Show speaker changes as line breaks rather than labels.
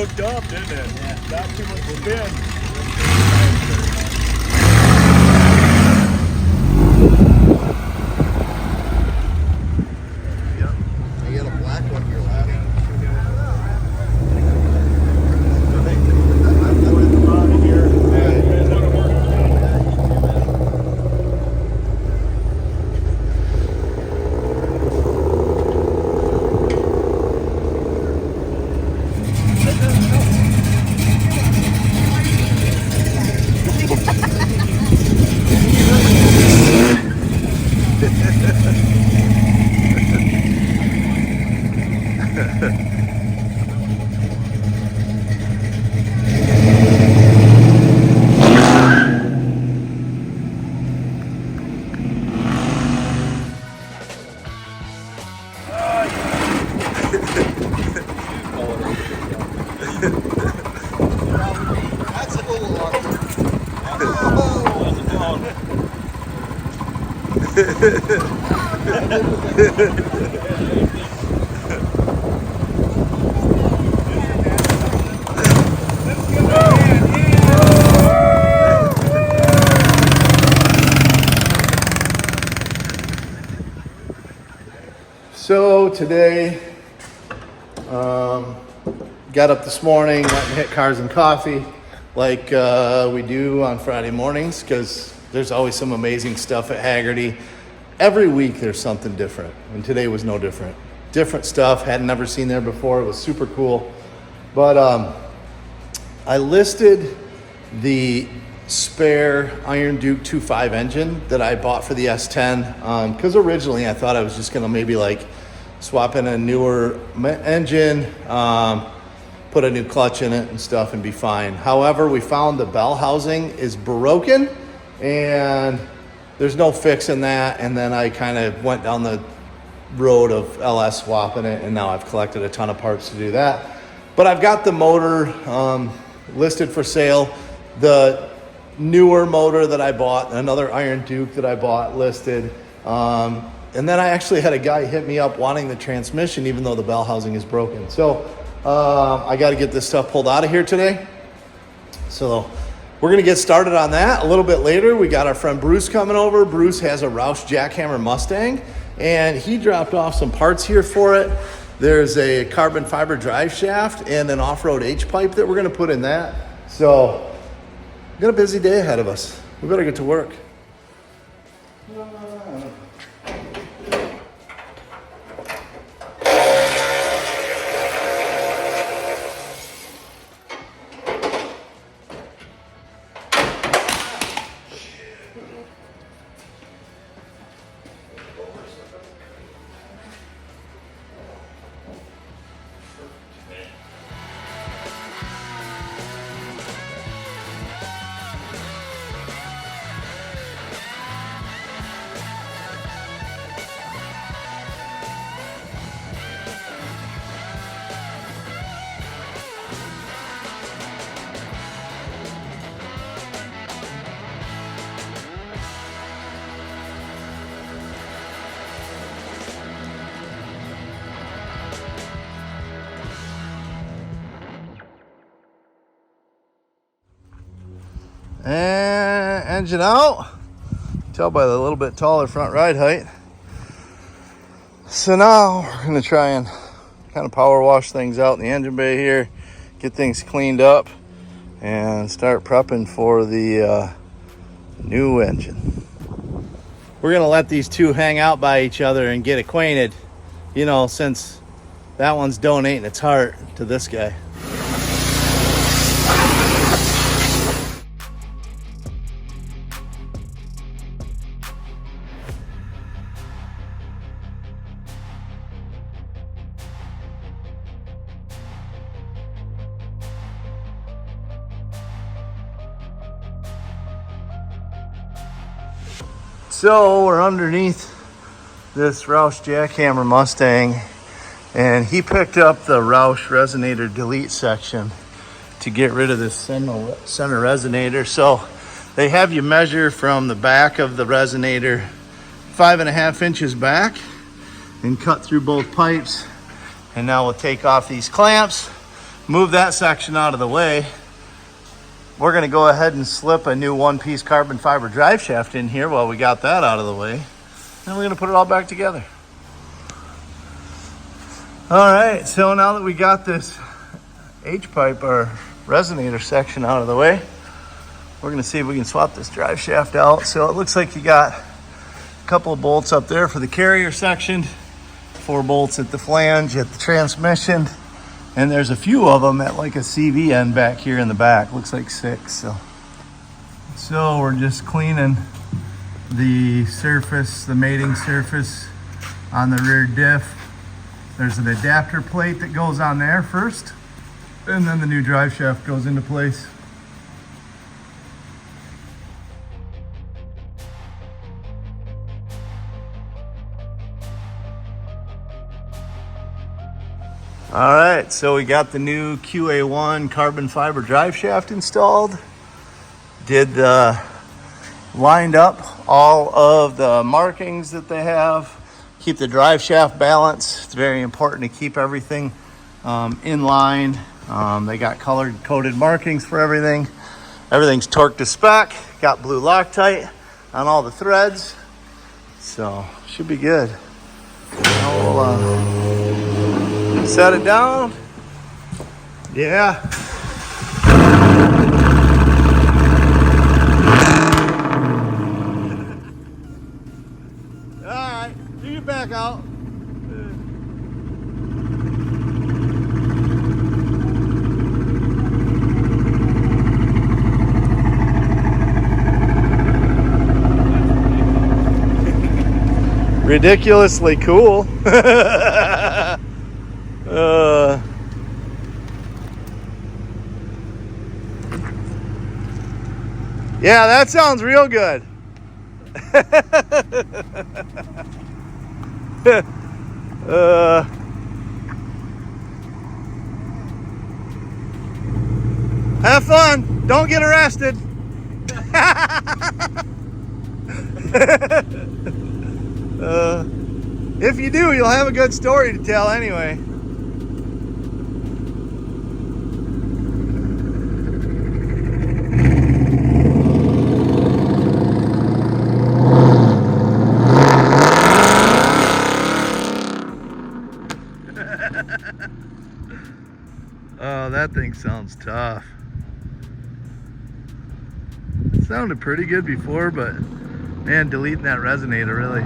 hooked up, didn't it?
Yeah.
Not too much spin.
You got a black one here, lad. That's a little awkward.
So today, got up this morning, went and hit Cars and Coffee like we do on Friday mornings, because there's always some amazing stuff at Haggerty. Every week there's something different, and today was no different. Different stuff, had never seen there before. It was super cool. But I listed the spare Iron Duke 2.5 engine that I bought for the S10, because originally I thought I was just gonna maybe like swap in a newer engine, put a new clutch in it and stuff and be fine. However, we found the bell housing is broken and there's no fixing that. And then I kind of went down the road of LS swapping it, and now I've collected a ton of parts to do that. But I've got the motor listed for sale. The newer motor that I bought, another Iron Duke that I bought, listed. And then I actually had a guy hit me up wanting the transmission, even though the bell housing is broken. So I got to get this stuff pulled out of here today. So we're going to get started on that a little bit later. We got our friend Bruce coming over. Bruce has a Roush Jackhammer Mustang, and he dropped off some parts here for it. There's a carbon fiber drive shaft and an off-road H-pipe that we're going to put in that. So we've got a busy day ahead of us. We better get to work. And engine out. Tell by the little bit taller front ride height. So now we're going to try and kind of power wash things out in the engine bay here, get things cleaned up, and start prepping for the new engine. We're going to let these two hang out by each other and get acquainted, you know, since that one's donating its heart to this guy. So we're underneath this Roush Jackhammer Mustang, and he picked up the Roush resonator delete section to get rid of this center resonator. So they have you measure from the back of the resonator 5.5 inches back and cut through both pipes. And now we'll take off these clamps, move that section out of the way, we're going to go ahead and slip a new one-piece carbon fiber drive shaft in here while we got that out of the way. Then we're going to put it all back together. All right, so now that we got this H-pipe or resonator section out of the way, we're going to see if we can swap this drive shaft out. So it looks like you got a couple of bolts up there for the carrier section, 4 bolts at the flange, at the transmission, and there's a few of them at like a CV end back here in the back. Looks like 6. So we're just cleaning the surface, the mating surface on the rear diff. There's an adapter plate that goes on there first, and then the new drive shaft goes into place. All right, so we got the new QA1 carbon fiber drive shaft installed. Lined up all of the markings that they have. Keep the drive shaft balanced. It's very important to keep everything in line. They got colored coded markings for everything. Everything's torqued to spec. Got blue Loctite on all the threads. So should be good. Now we'll set it down. Yeah. All right, do your back out. Ridiculously cool. Yeah, that sounds real good. Have fun. Don't get arrested. If you do, you'll have a good story to tell anyway. Oh, that thing sounds tough. It sounded pretty good before, but man, deleting that resonator really